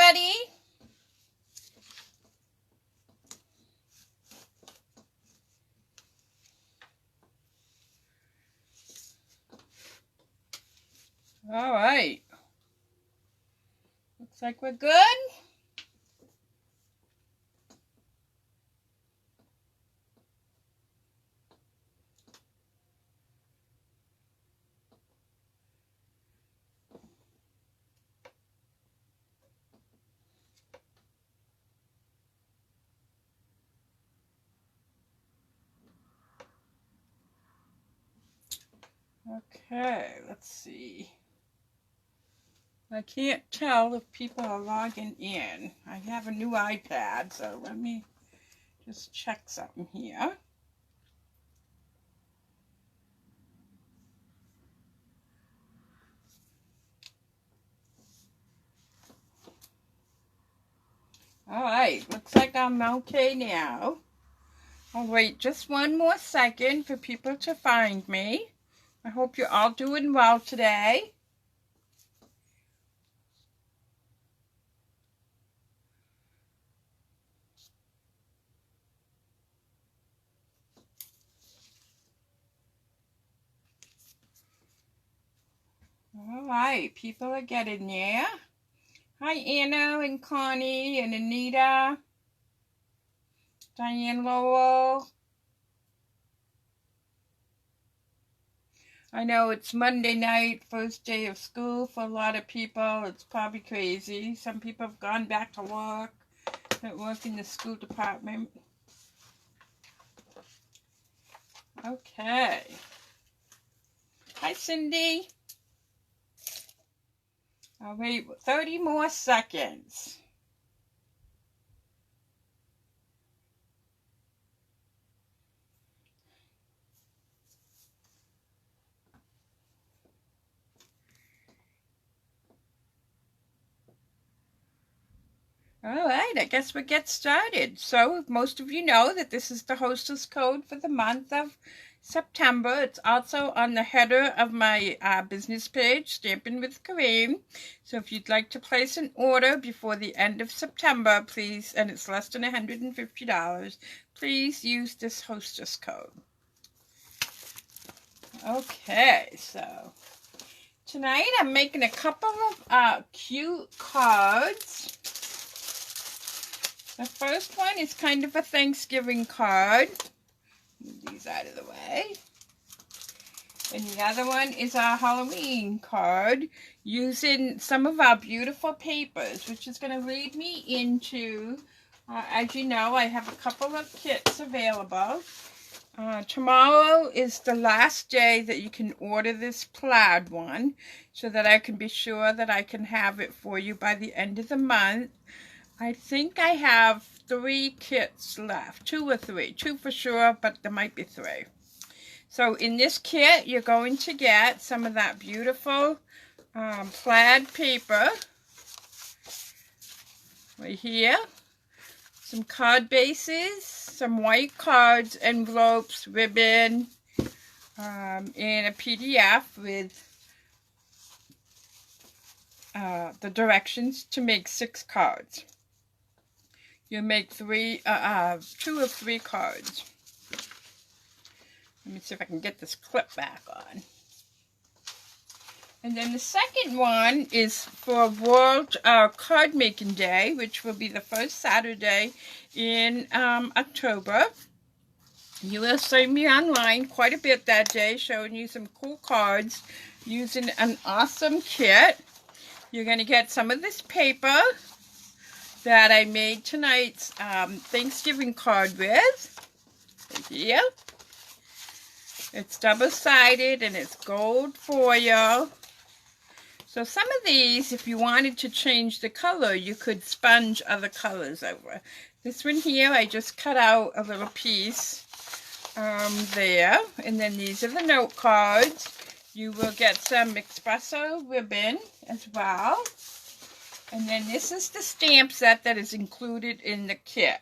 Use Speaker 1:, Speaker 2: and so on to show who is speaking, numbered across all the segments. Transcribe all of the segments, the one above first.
Speaker 1: ready? All right. Looks like we're good. Okay, let's see. I can't tell if people are logging in. I have a new iPad, so let me just check something here. All right, looks like I'm okay now. I'll wait just one more second for people to find me. I hope you're all doing well today. All right, people are getting there. Hi, Anna and Connie and Anita, Diane Lowell. I know it's Monday night, first day of school for a lot of people. It's probably crazy. Some people have gone back to work, that work in the school department. Okay. Hi, Cindy. I'll wait 30 more seconds. All right, I guess we'll get started. So most of you know that this is the hostess code for the month of September. It's also on the header of my business page, Stampin' with Kareem. So if you'd like to place an order before the end of September, please, and it's less than $150, please use this hostess code. Okay, so tonight I'm making a couple of cute cards. The first one is kind of a Thanksgiving card. Move these out of the way. And the other one is our Halloween card using some of our beautiful papers, which is going to lead me into, as you know, I have a couple of kits available. Tomorrow is the last day that you can order this plaid one so that I can be sure that I can have it for you by the end of the month. I think I have 3 kits left, 2 or 3, 2 for sure, but there might be 3. So in this kit, you're going to get some of that beautiful plaid paper right here, some card bases, some white cards, envelopes, ribbon, and a PDF with the directions to make 6 cards. You make 2 or 3 cards. Let me see if I can get this clip back on. And then the second one is for World Card Making Day, which will be the first Saturday in October. You will see me online quite a bit that day, showing you some cool cards using an awesome kit. You're going to get some of this paper that I made tonight's Thanksgiving card with. Right here. It's double-sided and it's gold foil. So some of these, if you wanted to change the color, you could sponge other colors over. This one here, I just cut out a little piece there. And then these are the note cards. You will get some espresso ribbon as well. And then this is the stamp set that is included in the kit.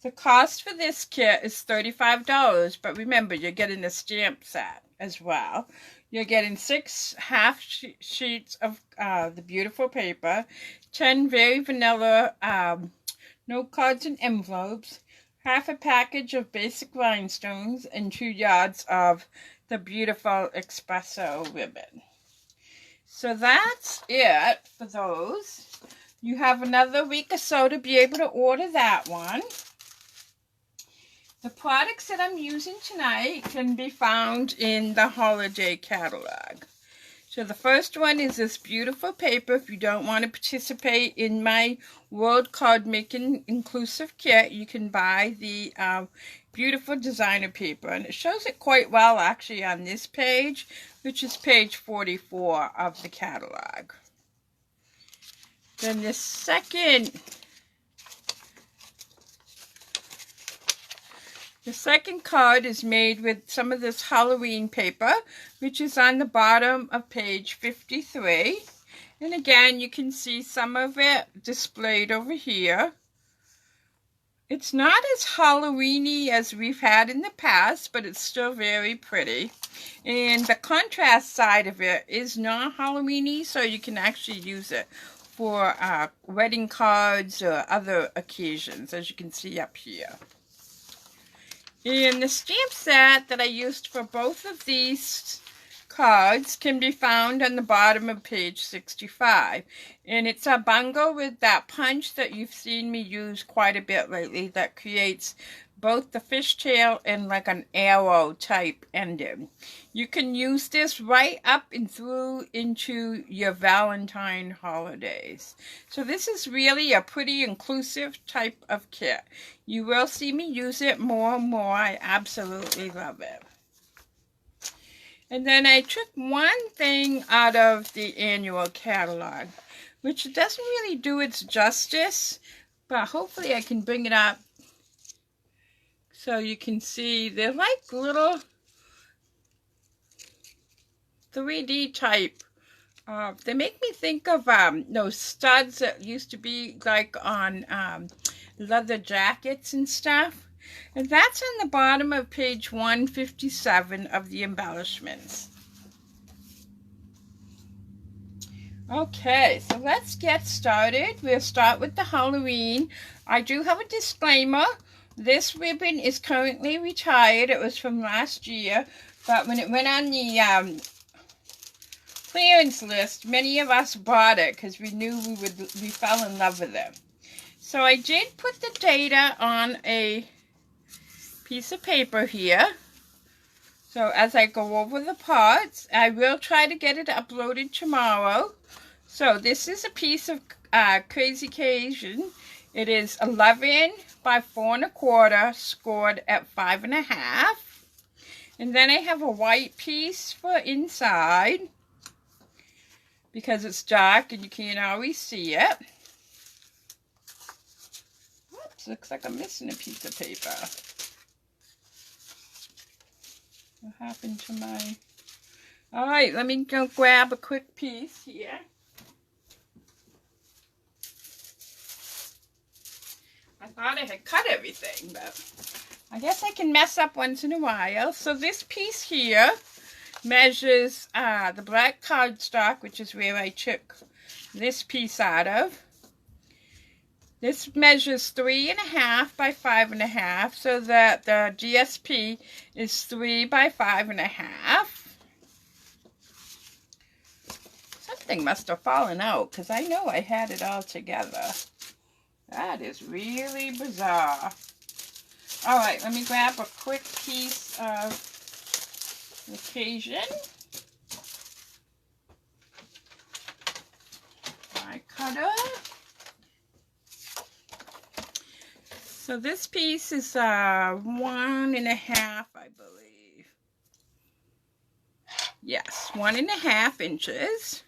Speaker 1: The cost for this kit is $35, but remember, you're getting a stamp set as well. You're getting 6 half sheets of the beautiful paper, 10 very vanilla note cards and envelopes, half a package of basic rhinestones, and 2 yards of the beautiful espresso ribbon. So that's it for those. You have another week or so to be able to order that one. The products that I'm using tonight can be found in the holiday catalog. So the first one is this beautiful paper. If you don't want to participate in my World Card Making Inclusive Kit, you can buy the beautiful designer paper. And it shows it quite well actually on this page, which is page 44 of the catalog. Then the second card is made with some of this Halloween paper, which is on the bottom of page 53. And again, you can see some of it displayed over here. It's not as Halloween-y as we've had in the past, but it's still very pretty. And the contrast side of it is not Halloween-y, so you can actually use it for wedding cards or other occasions, as you can see up here. And the stamp set that I used for both of these cards can be found on the bottom of page 65. And it's a bungle with that punch that you've seen me use quite a bit lately that creates both the fishtail and like an arrow type ending. You can use this right up and through into your Valentine holidays. So this is really a pretty inclusive type of kit. You will see me use it more and more. I absolutely love it. And then I took one thing out of the annual catalog, which doesn't really do its justice, but hopefully I can bring it up so you can see. They're like little 3D type. They make me think of those studs that used to be like on leather jackets and stuff. And that's on the bottom of page 157 of the embellishments. Okay, so let's get started. We'll start with the Halloween. I do have a disclaimer. This ribbon is currently retired. It was from last year, but when it went on the clearance list, many of us bought it because we knew we fell in love with it. So I did put the data on a piece of paper here. So as I go over the parts, I will try to get it uploaded tomorrow. So this is a piece of Crazy Cajun. It is 11 by 4 1/4, scored at 5 1/2. And then I have a white piece for inside because it's dark and you can't always see it. Oops, looks like I'm missing a piece of paper. What happened to my... All right, let me go grab a quick piece here. I thought I had cut everything, but I guess I can mess up once in a while. So this piece here measures the black cardstock, which is where I took this piece out of. This measures 3 1/2 by 5 1/2, so that the DSP is 3 by 5 1/2. Something must have fallen out because I know I had it all together. That is really bizarre. All right, let me grab a quick piece of occasion. My cutter. So this piece is 1 1/2, I believe. Yes, 1 1/2 inches.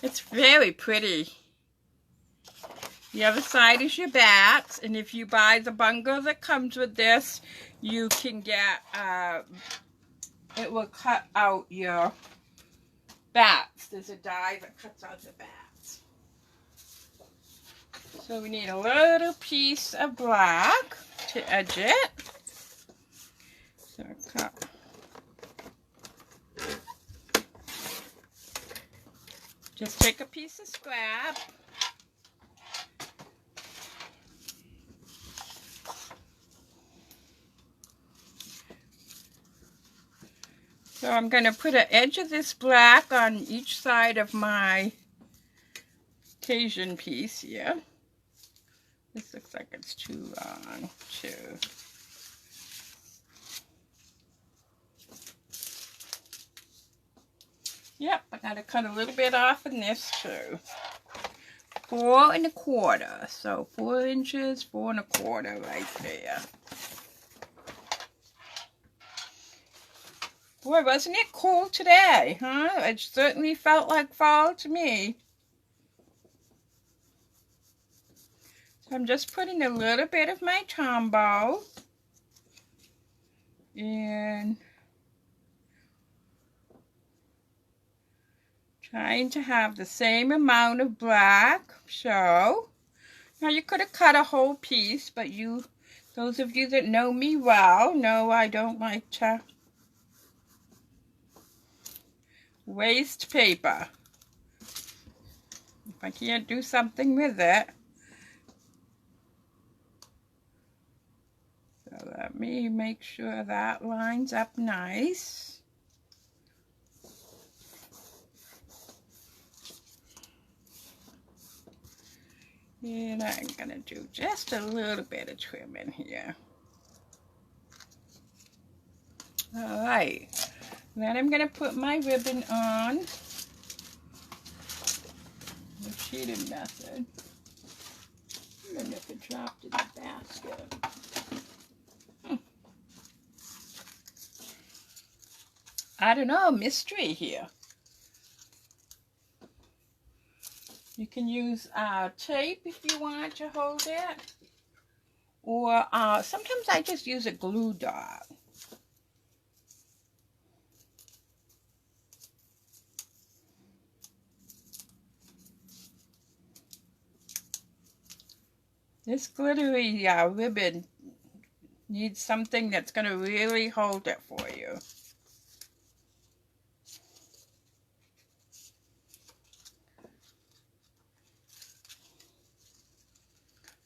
Speaker 1: It's very pretty. The other side is your backs, and if you buy the bundle that comes with this, you can get, it will cut out your backs. There's a die that cuts out the backs. So we need a little piece of black to edge it. So cut Just take a piece of scrap. So I'm going to put an edge of this black on each side of my occasion piece here. This looks like it's too long, too. Yep, I got to cut a little bit off in this, too. 4 1/4. So 4 inches, 4 1/4 right there. Boy, wasn't it cool today, huh? It certainly felt like fall to me. So I'm just putting a little bit of my Tombow in, trying to have the same amount of black show. Now you could have cut a whole piece, but those of you that know me well know I don't like to waste paper. If I can't do something with it. So let me make sure that lines up nice. And I'm going to do just a little bit of trimming here. All right. Then I'm going to put my ribbon on the cheating method. And if it dropped in the basket. I don't know, mystery here. You can use tape if you want to hold it. Or sometimes I just use a glue dot. This glittery ribbon needs something that's going to really hold it for you.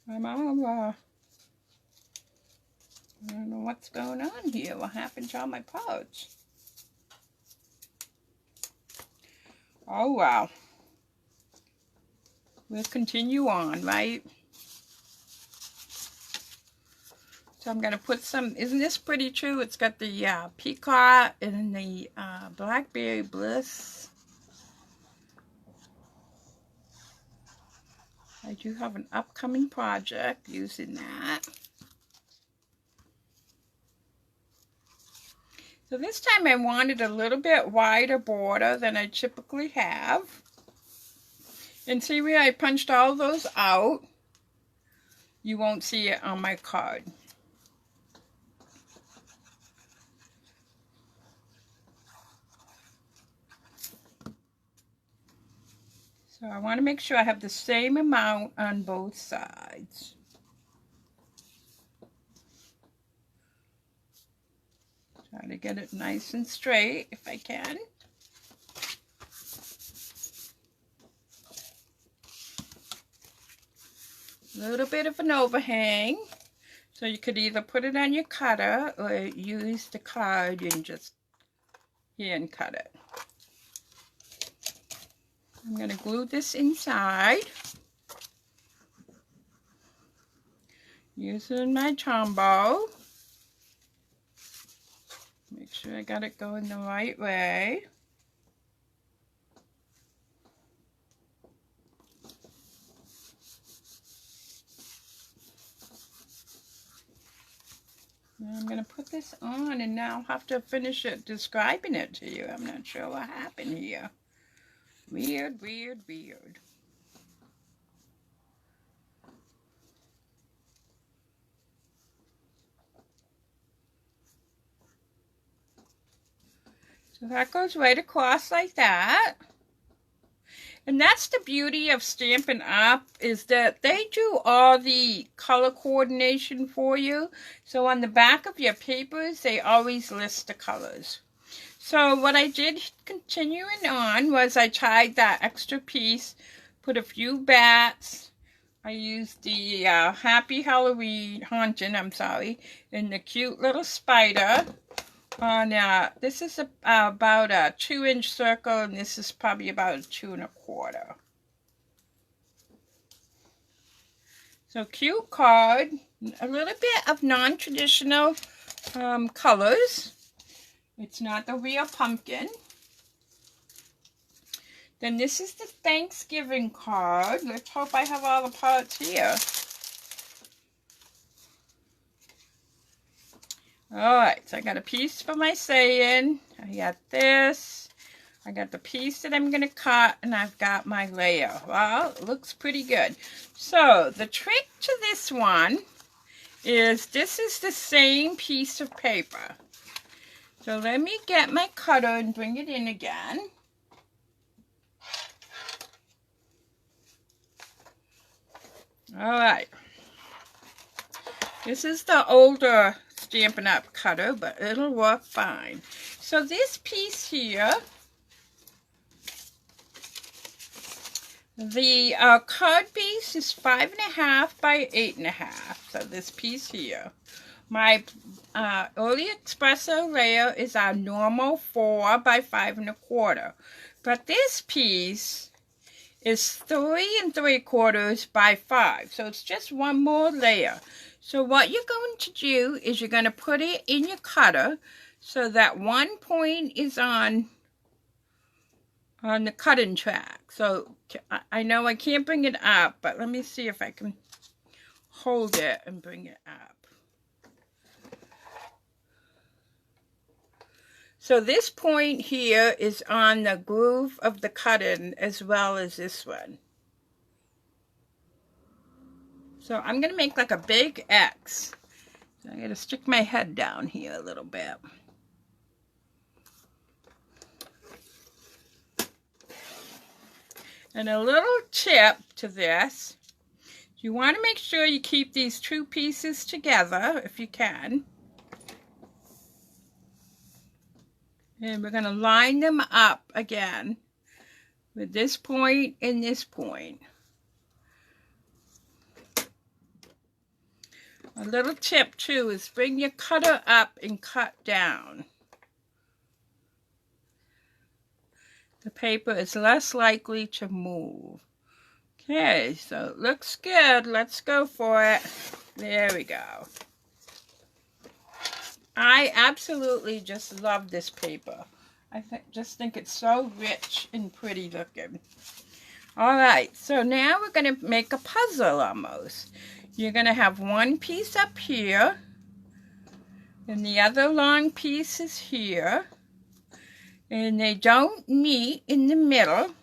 Speaker 1: I don't know what's going on here. What happened to all my pouch? Oh, wow. We'll continue on, right? So I'm going to put some, isn't this pretty too? It's got the peacock and the blackberry bliss. I do have an upcoming project using that. So this time I wanted a little bit wider border than I typically have. And see where I punched all those out? You won't see it on my card. So I want to make sure I have the same amount on both sides. Try to get it nice and straight if I can. A little bit of an overhang. So you could either put it on your cutter or use the card and just hand cut it. I'm going to glue this inside using my Tombow. Make sure I got it going the right way. Now I'm going to put this on and now I'll have to finish it describing it to you. I'm not sure what happened here. Weird, weird, weird. So that goes right across like that. And that's the beauty of Stampin' Up! Is that they do all the color coordination for you. So on the back of your papers, they always list the colors. So what I did continuing on was I tied that extra piece, put a few bats. I used the Happy Halloween, and the cute little spider on, this is about a 2-inch circle, and this is probably about 2 1/4. So cute card, a little bit of non-traditional colors. It's not the real pumpkin. Then this is the Thanksgiving card. Let's hope I have all the parts here. Alright, so I got a piece for my saying. I got this. I got the piece that I'm going to cut, and I've got my layer. Well, it looks pretty good. So, the trick to this one is this is the same piece of paper. So, let me get my cutter and bring it in again. Alright. This is the older Stampin' Up cutter, but it'll work fine. So this piece here, the card base is 5.5 by 8.5. So this piece here. My Early Espresso layer is our normal 4 by 5 1/4. But this piece is 3 3/4 by 5. So it's just one more layer. So what you're going to do is you're going to put it in your cutter so that one point is on the cutting track. So I know I can't bring it up, but let me see if I can hold it and bring it up. So this point here is on the groove of the cutting as well as this one. So I'm going to make like a big X. So I'm going to stick my head down here a little bit. And a little tip to this, you want to make sure you keep these two pieces together if you can. And we're going to line them up again with this point and this point. A little tip too is bring your cutter up and cut down. The paper is less likely to move. Okay, so it looks good. Let's go for it. There we go. I absolutely just love this paper. I just think it's so rich and pretty looking. Alright, so now we're going to make a puzzle almost. You're going to have one piece up here, and the other long piece is here, and they don't meet in the middle,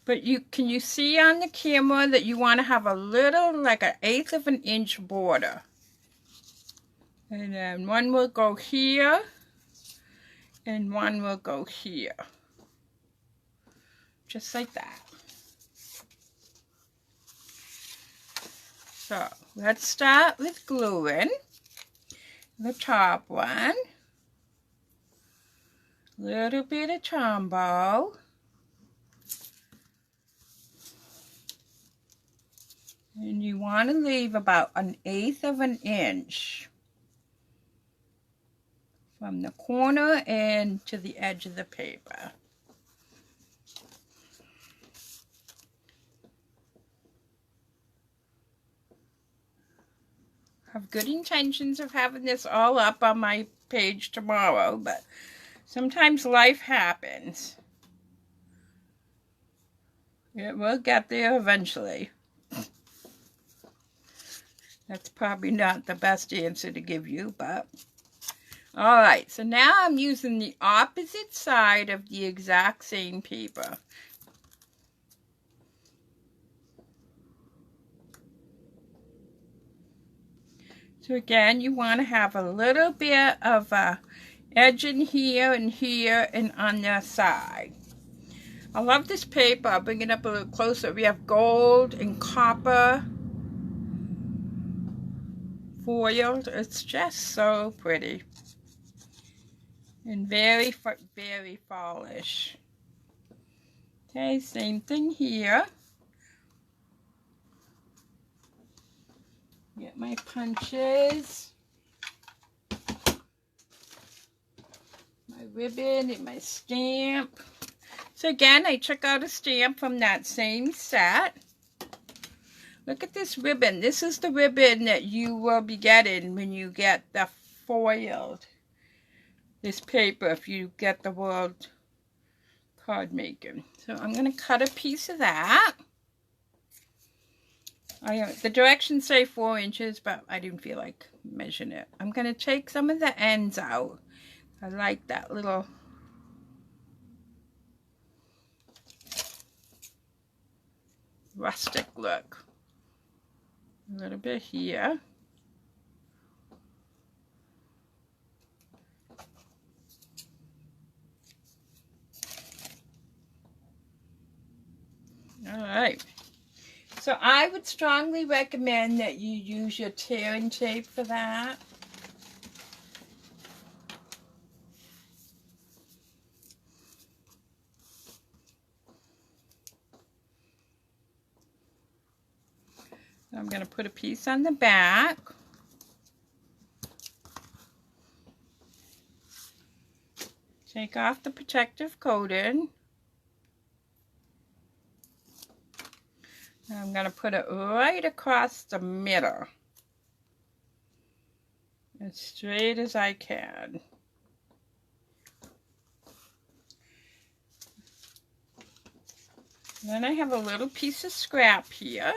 Speaker 1: but can you see on the camera that you want to have a little, like an 1/8 of an inch border. And then one will go here, and one will go here, just like that. So let's start with gluing the top one. Little bit of Tombow. And you want to leave about an 1/8 of an inch from the corner and to the edge of the paper. I have good intentions of having this all up on my page tomorrow, but sometimes life happens. It will get there eventually. That's probably not the best answer to give you, but alright, so now I'm using the opposite side of the exact same paper. So again, you want to have a little bit of edge in here and on the side. I love this paper. I'll bring it up a little closer. We have gold and copper foiled. It's just so pretty. And very fallish. Okay, same thing here. Get my punches, my ribbon, and my stamp. So again, I took out a stamp from that same set. Look at this ribbon. This is the ribbon that you will be getting when you get the foiled, this paper, if you get the World Card Making. So I'm going to cut a piece of that. The directions say 4 inches, but I didn't feel like measuring it. I'm going to take some of the ends out. I like that little rustic look. A little bit here. All right. So I would strongly recommend that you use your tearing tape for that. I'm going to put a piece on the back. Take off the protective coating. And I'm going to put it right across the middle, as straight as I can. Then I have a little piece of scrap here.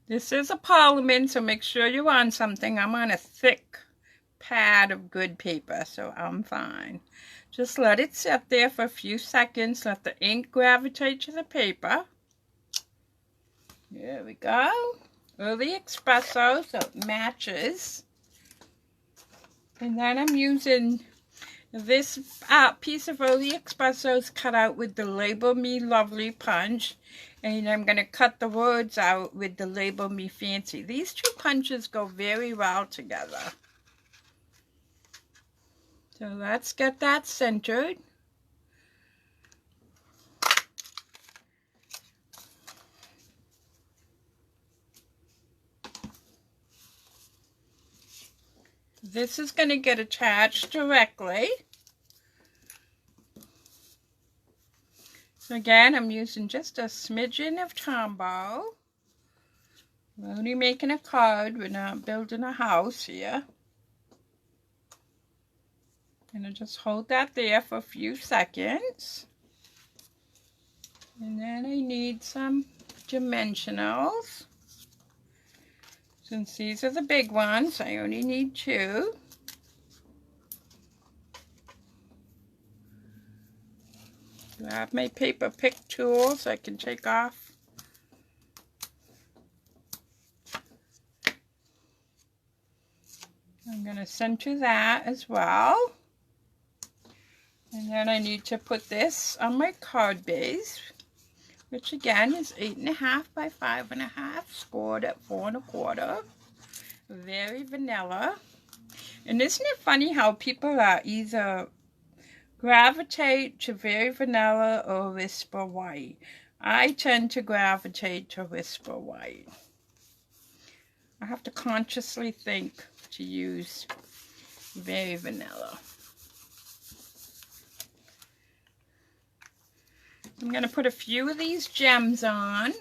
Speaker 1: This is a polymer, so make sure you're on something. I'm on a thick pad of good paper, so I'm fine. Just let it sit there for a few seconds. Let the ink gravitate to the paper. There we go. Early espresso, so it matches. And then I'm using this piece of early espresso cut out with the Label Me Lovely punch. And I'm going to cut the words out with the Label Me Fancy. These two punches go very well together. So let's get that centered. This is going to get attached directly. So again, I'm using just a smidgen of Tombow. We're only making a card. We're not building a house here. And I just hold that there for a few seconds. And then I need some dimensionals. Since these are the big ones, I only need 2. Grab my paper pick tool so I can take off I'm going to center that as well. And then I need to put this on my card base, which again is 8.5 by 5.5, scored at 4 1/4. Very vanilla. And isn't it funny how people are either gravitate to very vanilla or whisper white? I tend to gravitate to whisper white. I have to consciously think to use very vanilla. I'm going to put a few of these gems on.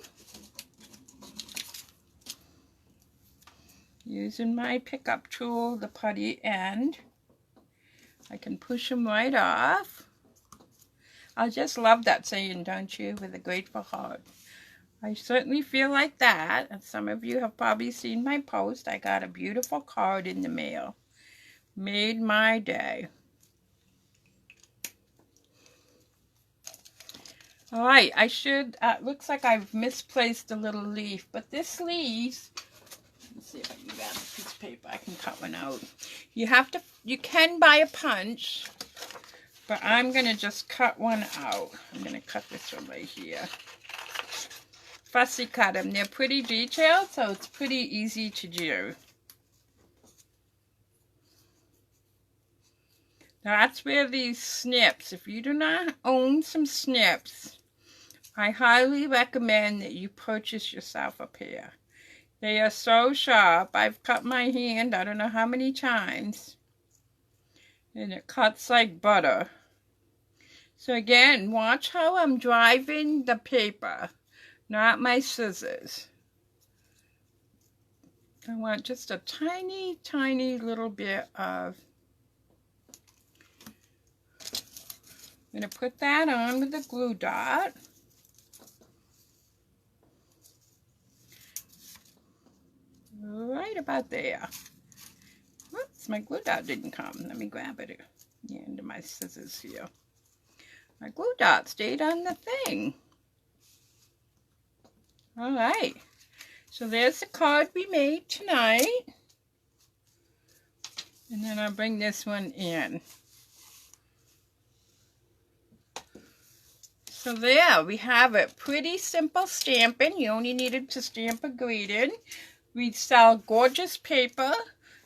Speaker 1: Using my pickup tool, the putty end. I can push them right off. I just love that saying, don't you, with a grateful heart. I certainly feel like that. And some of you have probably seen my post. I got a beautiful card in the mail. Made my day. All right, I should, looks like I've misplaced a little leaf, but this leaf, let's see if I can grab a piece of paper. I can cut one out. You can buy a punch But I'm going to just cut one out. I'm going to cut this one right here. Fussy cut them. They're pretty detailed, so it's pretty easy to do. That's where these snips, if you do not own some snips, I highly recommend that you purchase yourself a pair. They are so sharp. I've cut my hand I don't know how many times. And it cuts like butter. So again, watch how I'm driving the paper, not my scissors. I want just a tiny, tiny little bit of... I'm going to put that on with the glue dot. Right about there. Whoops, my glue dot didn't come. Let me grab it at the end of my scissors here. My glue dot stayed on the thing. Alright. So there's the card we made tonight. And then I'll bring this one in. So there, we have it. Pretty simple stamping. You only needed to stamp a greeting. We sell gorgeous paper.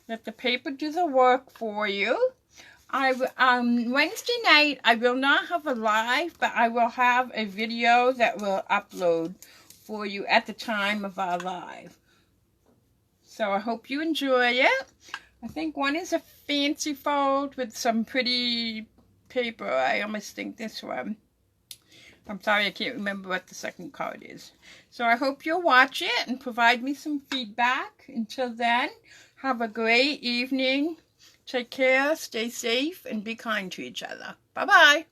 Speaker 1: Let the paper do the work for you. Wednesday night, I will not have a live, but I will have a video that will upload for you at the time of our live. So I hope you enjoy it. I think one is a fancy fold with some pretty paper. I almost think this one. I'm sorry, I can't remember what the second card is. So I hope you'll watch it and provide me some feedback. Until then, have a great evening. Take care, stay safe, and be kind to each other. Bye-bye.